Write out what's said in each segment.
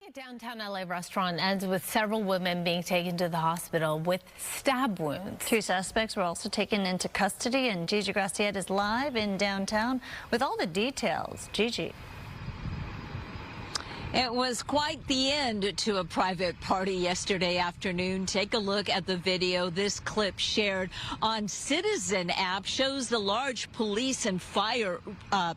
A downtown LA restaurant ends with several women being taken to the hospital with stab wounds. 2 suspects were also taken into custody, and Gigi Graciette is live in downtown with all the details. Gigi. It was quite the end to a private party yesterday afternoon. Take a look at the video. This clip shared on Citizen app shows the large police and fire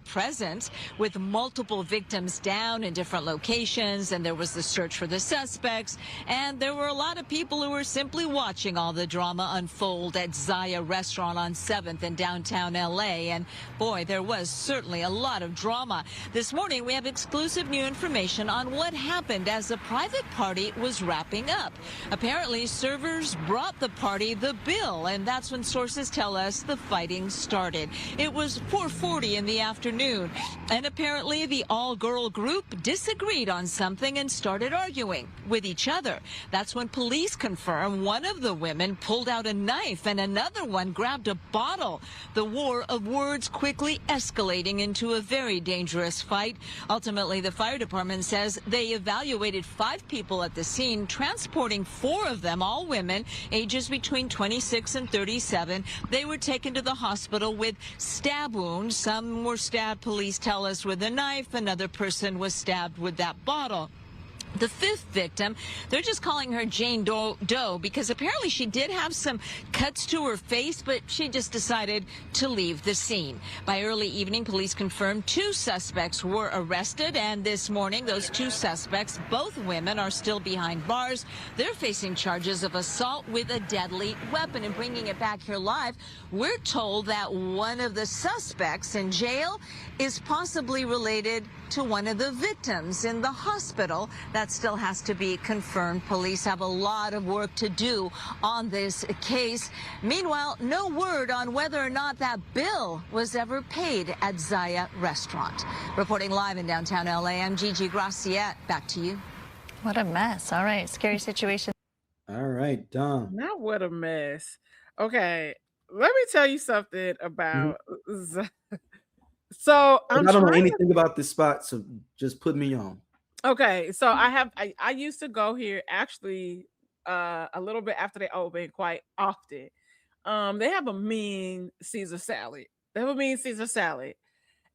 presence with multiple victims down in different locations. And there was the search for the suspects. And there were a lot of people who were simply watching all the drama unfold at Zaya Restaurant on 7th in downtown LA. And boy, there was certainly a lot of drama. This morning, we have exclusive new information on what happened as the private party was wrapping up. Apparently, servers brought the party the bill, and that's when sources tell us the fighting started. It was 4:40 in the afternoon, and apparently the all-girl group disagreed on something and started arguing with each other. That's when police confirm one of the women pulled out a knife and another one grabbed a bottle. The war of words quickly escalating into a very dangerous fight. Ultimately, the fire department says they evaluated 5 people at the scene, transporting 4 of them, all women, ages between 26 and 37. They were taken to the hospital with stab wounds. Some were stabbed, police tell us, with a knife. Another person was stabbed with that bottle. The 5th victim, they're just calling her Jane Doe because apparently she did have some cuts to her face, but she just decided to leave the scene. By early evening, police confirmed 2 suspects were arrested, and this morning, those 2 suspects, both women, are still behind bars. They're facing charges of assault with a deadly weapon. And bringing it back here live, we're told that one of the suspects in jail is possibly related to one of the victims in the hospital. That still has to be confirmed. Police have a lot of work to do on this case. Meanwhile, no word on whether or not that bill was ever paid at Zaya Restaurant. Reporting live in downtown LA, I'm Gigi Graciette. Back to you. What a mess. All right, scary situation. All right, Dom. Not what a mess. Okay, let me tell you something about. So I don't know anything about this spot, so just put me on. Okay, so I used to go here actually a little bit after they opened quite often. They have a mean Caesar salad.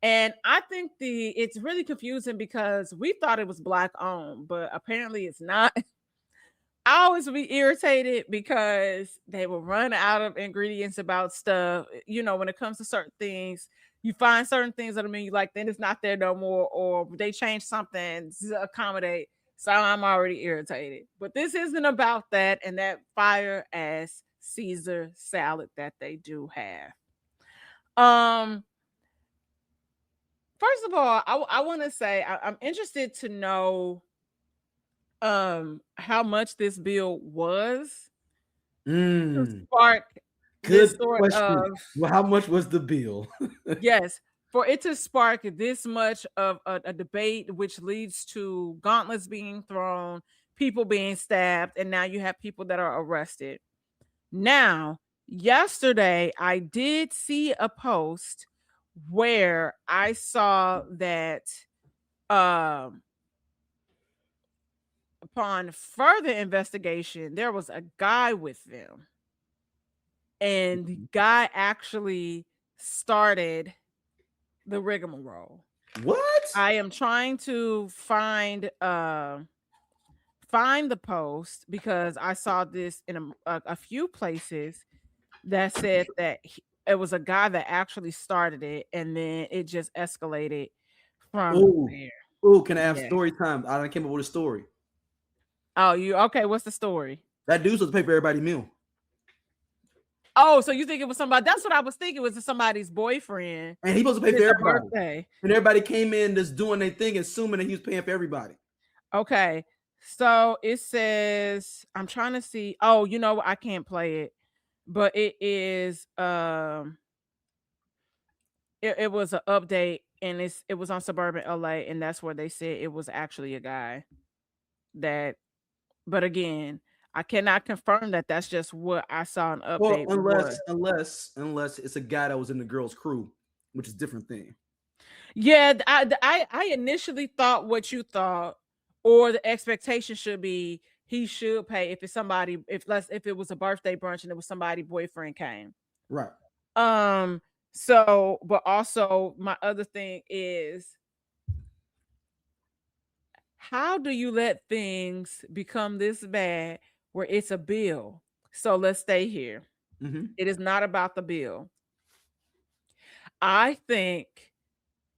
And I think it's really confusing because we thought it was Black owned, but apparently it's not. I always be irritated because they will run out of ingredients about stuff. When it comes to certain things, you find certain things on the menu, like then it's not there no more, or they change something to accommodate. So I'm already irritated. But this isn't about that and that fire ass Caesar salad that they do have. First of all, I want to say I'm interested to know how much this bill was to spark Good this sort question. of Well, how much was the bill? yes, for it to spark this much of a debate, which leads to gauntlets being thrown, people being stabbed, and now you have people that are arrested. Now, yesterday I did see a post where I saw that upon further investigation, there was a guy with them. And the guy actually started the rigmarole. What? I am trying to find the post because I saw this in a few places that said that it was a guy that actually started it, and then it just escalated from there. Oh, can I have story time? I came up with a story. Oh, okay? What's the story? That dude's supposed to pay for everybody's meal. Oh, so you think it was somebody? That's what I was thinking. Was it somebody's boyfriend? And he supposed to pay for everybody. Birthday. And everybody came in just doing their thing, assuming that he was paying for everybody. Okay, so it says, I'm trying to see. Oh, I can't play it, but it is it was an update, and it was on suburban LA, and that's where they said it was actually a guy that. But again, I cannot confirm that. That's just what I saw an update. Well, unless it's a guy that was in the girl's crew, which is a different thing. Yeah, I initially thought what you thought, or the expectation should be he should pay if it's somebody, if it was a birthday brunch and it was somebody boyfriend came. Right. So, but also my other thing is, how do you let things become this bad where it's a bill? So let's stay here. Mhm. It is not about the bill. I think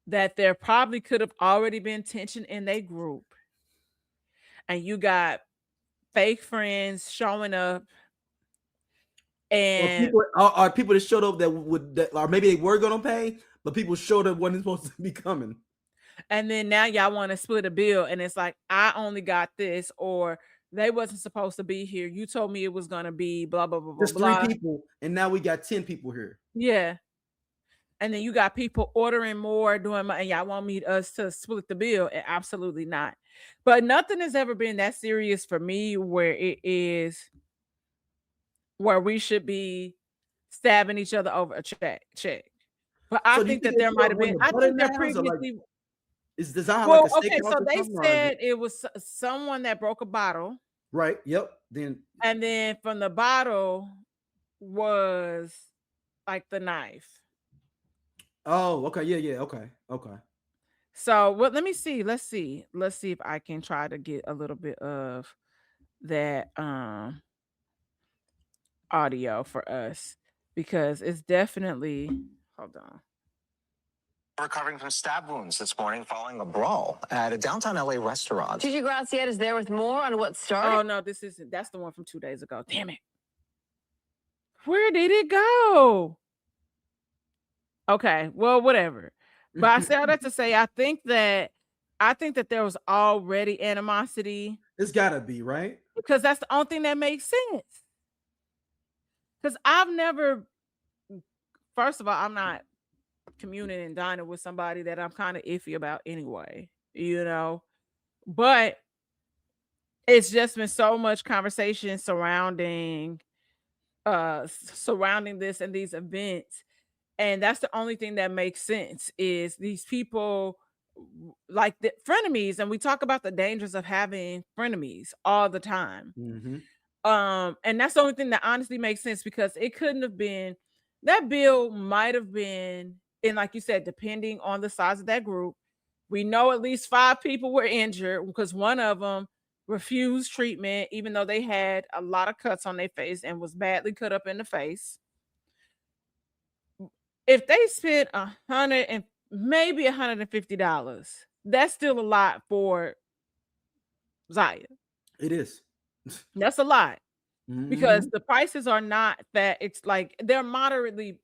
that there probably could have already been tension in their group, and you got fake friends showing up, Or and people that showed up or maybe they were gonna pay, but people showed up wasn't supposed to be coming. then now y'all want to split a bill, and it's like, I only got this, or they wasn't supposed to be here. You told me it was gonna be blah blah blah blah Just 3 blah. people, and now we got 10 people here. Yeah. And then you got people ordering more, doing and y'all want us to split the bill. And absolutely not. But nothing has ever been that serious for me where it is where we should be stabbing each other over a check. But I So do you think think that they there should might have have won been, the I butter think that knives, or like previously, does that have like a well, okay, steakhouse so or they something, or is said it it was someone that broke a bottle, right? Yep. Then and then from the bottle was like the knife. oh, okay, yeah, okay, okay. So, well, let me see. Let's see. Let's see if I can try to get a little bit of that audio for us, because it's definitely, hold on. Recovering from stab wounds this morning following a brawl at a downtown LA restaurant. Gigi Graciette is there with more on what started. Oh no, this isn't. That's the one from 2 days ago. Damn it. Where did it go? Okay, well, whatever. But I say all that to say, I think that there was already animosity, It's gotta be, right? because that's the only thing that makes sense. Because I've never, first of all, I'm not communing and dining with somebody that I'm kind of iffy about anyway, but it's just been so much conversation surrounding this and these events, and that's the only thing that makes sense is these people, like the frenemies, and we talk about the dangers of having frenemies all the time. Mhm. And that's the only thing that honestly makes sense, because it couldn't have been, that bill might have been, and like you said, depending on the size of that group, we know at least 5 people were injured because one of them refused treatment, even though they had a lot of cuts on their face and was badly cut up in the face. If they spent maybe $150, that's still a lot for Zaya. It is. That's a lot. Because Mhm. the prices are not that, it's like they're moderately,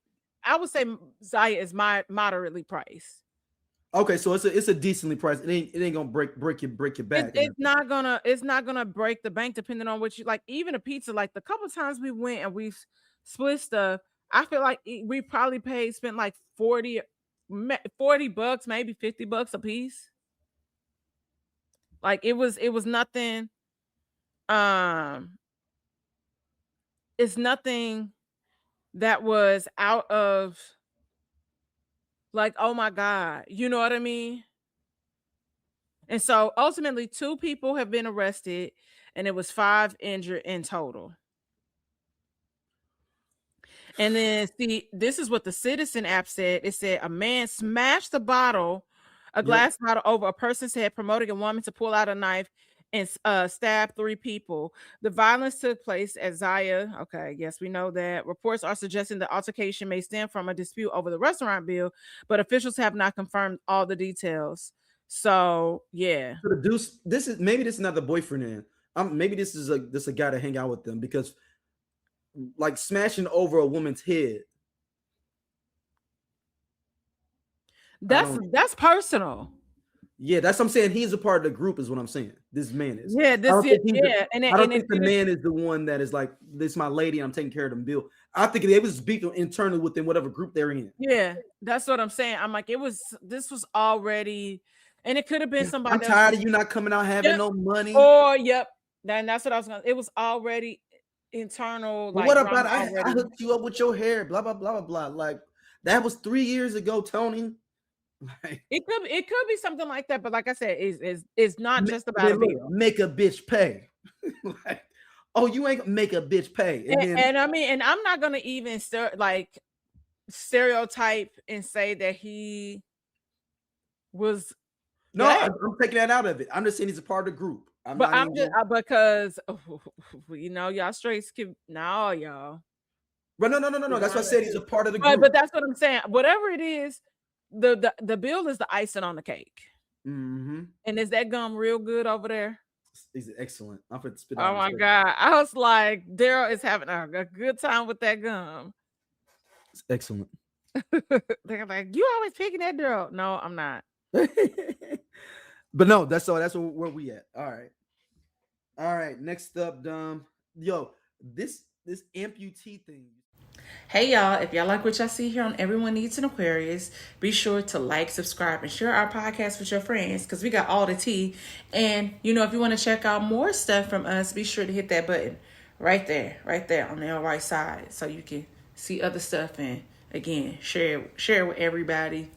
I would say Zaya is moderately priced. Okay, so it's a decently priced. It ain't gonna break your back. It's not gonna break the bank, depending on what you like. Even a pizza, like the couple times we went and we split stuff, I feel like we probably spent like 40 bucks, maybe $50 a piece. Like it was nothing. Um, it's nothing that was out of, like, oh my God, you know what I mean? And so ultimately 2 people have been arrested, and it was 5 injured in total. And then see, this is what the Citizen app said. It said a man smashed a Yep. glass bottle over a person's head, promoting a woman to pull out a knife and stab 3 people. The violence took place at Zaya. Okay, yes, we know that. Reports are suggesting the altercation may stem from a dispute over the restaurant bill, but officials have not confirmed all the details. So yeah. So the dude, this is not the boyfriend in. Maybe this is a guy to hang out with them, because like smashing over a woman's head. That's personal. Yeah, that's what I'm saying. He's a part of the group, is what I'm saying. This man is. Yeah, I this don't is, think he's yeah, I don't think the man is the one that is like, this is my lady, I'm taking care of them bill. I think they was beefing internally within whatever group they're in. yeah, that's what I'm saying. I'm like, this was already, and it could have been somebody I'm that tired of you not coming out having Yep. no money. Or yep. Then that's what I was gonna. It was already internal. But Like, what drama about I already. hooked you up with your hair, blah blah blah blah blah. Like that was 3 years ago, Tony. Like, It could be something like that, but like I said, it's not just about then a look, bill. make a bitch pay. Like, oh, you ain't gonna make a bitch pay. And then And I mean, and I'm not gonna even stereotype and say that he was no, gay. I'm taking that out of it. I'm just saying he's a part of the group. I'm But not I'm even just gonna, because y'all straights can no y'all. but no. That's why I said he's a part of the But group. that's what I'm saying. Whatever it is, the bill is the icing on the cake. Mm-hmm. And is that gum real good over there? He's excellent. I'm gonna spit Oh out. my God. I was like, Daryl is having a good time with that gum. It's excellent. They're like, you always picking that Daryl. No, I'm not. But no, that's all. That's where we at. All right. Next up, yo, this amputee thing. Hey y'all, if y'all like what y'all see here on Everyone Needs an Aquarius, be sure to like, subscribe, and share our podcast with your friends because we got all the tea. And if you want to check out more stuff from us, be sure to hit that button right there on the right side so you can see other stuff and again share it with everybody.